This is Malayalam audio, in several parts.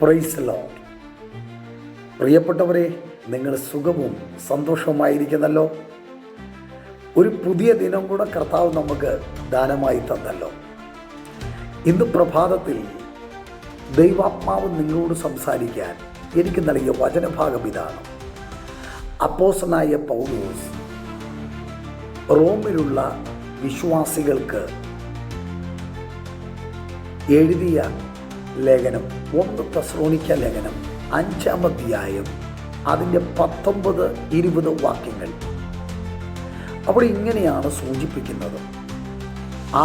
Praise the Lord. പ്രിയപ്പെട്ടവരെ, നിങ്ങൾ സുഖവും സന്തോഷവുമായിരിക്കുന്നല്ലോ. ഒരു പുതിയ ദിനം കൂടെ കർത്താവ് നമുക്ക് ദാനമായി തന്നല്ലോ. ഇന്ന് പ്രഭാതത്തിൽ ദൈവാത്മാവ് നിങ്ങളോട് സംസാരിക്കാൻ എനിക്ക് നൽകിയ വചനഭാഗം ഇതാണ്. അപ്പോസ്തലനായ പൗലോസ് റോമിലുള്ള വിശ്വാസികൾക്ക് എഴുതിയ ലേഖനം 1 തെസ്സലോനിക്ക ലേഖനം 5-ാം അധ്യായം അതിൻ്റെ 19-20 വാക്യങ്ങൾ. അവിടെ ഇങ്ങനെയാണ് സൂചിപ്പിക്കുന്നത്: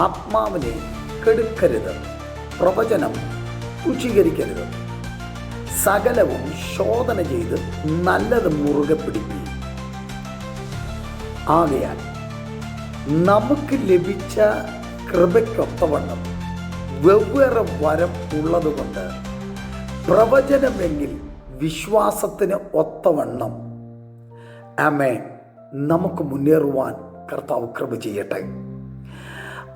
ആത്മാവിനെ കെടുക്കരുത്, പ്രവചനം തുച്ഛീകരിക്കരുത്, സകലവും ശോധന ചെയ്ത് നല്ലത് മുറുകെ പിടിക്കുക. ആകയാൽ നമുക്ക് ലഭിച്ച കൃപയ്ക്കൊത്തവണ്ണം വെവ്വേറെ വരം ഉള്ളതുകൊണ്ട് പ്രവചനമെങ്കിൽ വിശ്വാസത്തിന് ഒത്തവണ്ണം ആമേൻ നമുക്ക് മുന്നേറുവാൻ കർത്താവ് കൃപ ചെയ്യട്ടെ.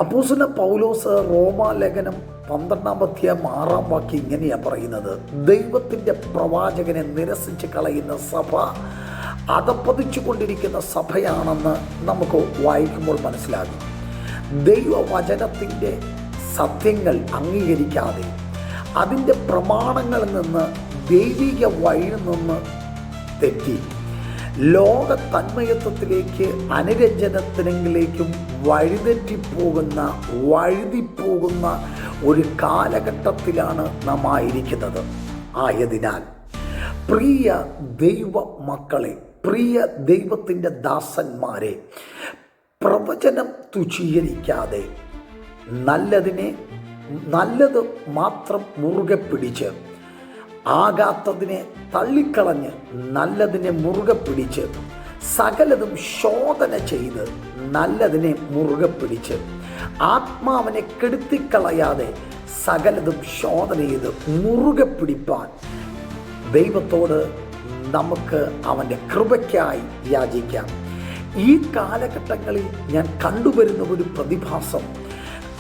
അപ്പോസ്തലൻ പൗലോസ് റോമാലേഖനം 12-ാം അധ്യായം 6-ാം വാക്യം ഇങ്ങനെയാണ് പറയുന്നത്: ദൈവത്തിൻ്റെ പ്രവാചകനെ നിരസിച്ച് കളയുന്ന സഭ അധപ്പതിച്ചു കൊണ്ടിരിക്കുന്ന സഭയാണെന്ന് നമുക്ക് വായിക്കുമ്പോൾ മനസ്സിലാകും. ദൈവവചനത്തിൻ്റെ സത്യങ്ങൾ അംഗീകരിക്കാതെ അതിൻ്റെ പ്രമാണങ്ങളിൽ നിന്ന് ദൈവിക വഴിയിൽ നിന്ന് തെറ്റി ലോക തന്മയത്വത്തിലേക്ക് അനുരഞ്ജനത്തിനെങ്കിലേക്കും വഴുതിപ്പോകുന്ന ഒരു കാലഘട്ടത്തിലാണ് നാം ആയിരിക്കുന്നത്. ആയതിനാൽ പ്രിയ ദൈവ മക്കളെ, പ്രിയ ദൈവത്തിൻ്റെ ദാസന്മാരെ, പ്രവചനം തുച്ഛീകരിക്കാതെ നല്ലത് മാത്രം മുറുകെ പിടിച്ച്, ആകാത്തതിനെ തള്ളിക്കളഞ്ഞ് നല്ലതിനെ മുറുകെ പിടിച്ച്, സകലതും ശോധന ചെയ്ത് നല്ലതിനെ മുറുകെ പിടിച്ച്, ആത്മാവിനെ കെടുത്തിക്കളയാതെ സകലതും ശോധന ചെയ്ത് മുറുകെ പിടിപ്പാൻ ദൈവത്തോട് നമുക്ക് അവൻ്റെ കൃപയ്ക്കായി യാചിക്കാം. ഈ കാലഘട്ടങ്ങളിൽ ഞാൻ കണ്ടുവരുന്ന ഒരു പ്രതിഭാസം,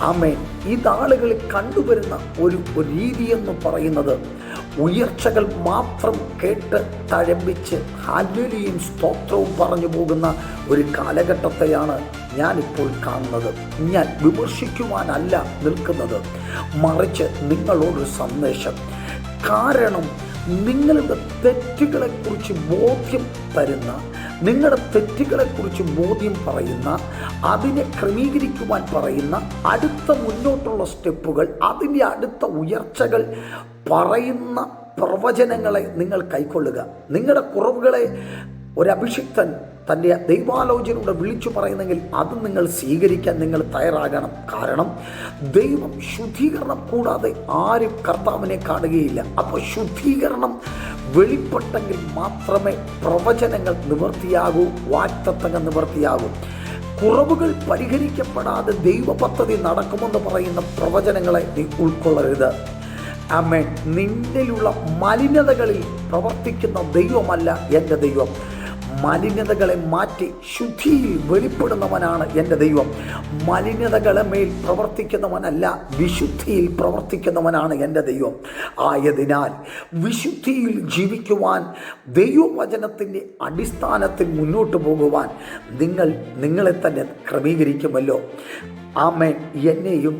ആമേൻ, ഈ നാളുകളിൽ കണ്ടുവരുന്ന ഒരു രീതിയെന്ന് പറയുന്നത് ഉയർച്ചകൾ മാത്രം കേട്ട് തഴമ്പിച്ച് ഹല്ലേലൂയയും സ്തോത്രവും പറഞ്ഞു പോകുന്ന ഒരു കാലഘട്ടത്തെയാണ് ഞാനിപ്പോൾ കാണുന്നത്. ഞാൻ വിമർശിക്കുവാനല്ല നിൽക്കുന്നത്, മറിച്ച് നിങ്ങളോടൊരു സന്ദേശം. കാരണം നിങ്ങളുടെ തെറ്റുകളെക്കുറിച്ച് ബോധ്യം തരുന്ന, നിങ്ങളുടെ തെറ്റുകളെക്കുറിച്ച് ബോധ്യം പറയുന്ന, അതിനെ ക്രമീകരിക്കുവാൻ പറയുന്ന അടുത്ത മുന്നോട്ടുള്ള സ്റ്റെപ്പുകൾ, അതിൻ്റെ അടുത്ത ഉയർച്ചകൾ പറയുന്ന പ്രവചനങ്ങളെ നിങ്ങൾ കൈക്കൊള്ളുക. നിങ്ങളുടെ കുറവുകളെ ഒരഭിഷിക്തൻ തൻ്റെ ദൈവാലോചനയോടെ വിളിച്ചു പറയുന്നെങ്കിൽ അത് നിങ്ങൾ സ്വീകരിക്കാൻ നിങ്ങൾ തയ്യാറാകണം. കാരണം ദൈവം ശുദ്ധീകരണം കൂടാതെ ആരും കർത്താവിനെ കാണുകയില്ല. അപ്പോൾ ശുദ്ധീകരണം വെളിപ്പെട്ടെങ്കിൽ മാത്രമേ പ്രവചനങ്ങൾ നിവൃത്തിയാകൂ, വാഗ്ദത്തങ്ങൾ നിവൃത്തിയാകൂ. കുറവുകൾ പരിഹരിക്കപ്പെടാതെ ദൈവ പദ്ധതി നടക്കുമെന്ന് പറയുന്ന പ്രവചനങ്ങളെ നീ ഉൾക്കൊള്ളരുത്. ആമേൻ. നിന്നിലുള്ള മലിനതകളിൽ പ്രവർത്തിക്കുന്ന ദൈവമല്ല എൻ്റെ ദൈവം. മലിനതകളെ മാറ്റി ശുദ്ധിയിൽ വെളിപ്പെടുന്നവനാണ് എൻ്റെ ദൈവം. മലിനതകളെ മേൽ പ്രവർത്തിക്കുന്നവനല്ല, വിശുദ്ധിയിൽ പ്രവർത്തിക്കുന്നവനാണ് എൻ്റെ ദൈവം. ആയതിനാൽ വിശുദ്ധിയിൽ ജീവിക്കുവാൻ, ദൈവവചനത്തിൻ്റെ അടിസ്ഥാനത്തിൽ മുന്നോട്ട് പോകുവാൻ നിങ്ങളെ തന്നെ ക്രമീകരിക്കുമല്ലോ. ആമേൻ. എന്നെയും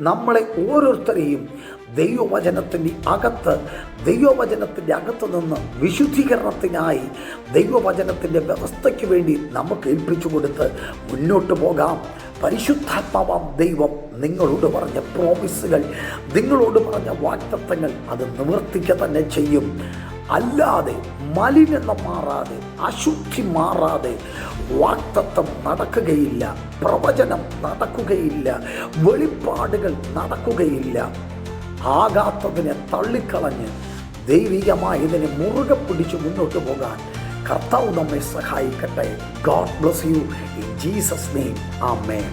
നമ്മളെ ഓരോരുത്തരെയും ദൈവവചനത്തിൻ്റെ അകത്ത് നിന്ന് വിശുദ്ധീകരണത്തിനായി ദൈവവചനത്തിൻ്റെ വ്യവസ്ഥയ്ക്ക് വേണ്ടി നമുക്ക് ഏൽപ്പിച്ചു കൊടുത്ത് മുന്നോട്ട് പോകാം. പരിശുദ്ധാത്മാവാം ദൈവം നിങ്ങളോട് പറഞ്ഞ പ്രോമിസുകൾ, നിങ്ങളോട് പറഞ്ഞ വാഗ്ദത്തങ്ങൾ അത് നിവർത്തിക്കുക തന്നെ ചെയ്യും. അല്ലാതെ മലിനത മാറാതെ, അശുദ്ധി മാറാതെ വാഗ്ദത്തം നടക്കുകയില്ല, പ്രവചനം നടക്കുകയില്ല, വെളിപ്പാടുകൾ നടക്കുകയില്ല. ആകാത്തതിനെ തള്ളിക്കളഞ്ഞ് ദൈവികമായതിനെ മുറുകെ പിടിച്ച് മുന്നോട്ട് പോകാൻ കർത്താവ് നമ്മെ സഹായിക്കട്ടെ. God bless you in Jesus name. Amen.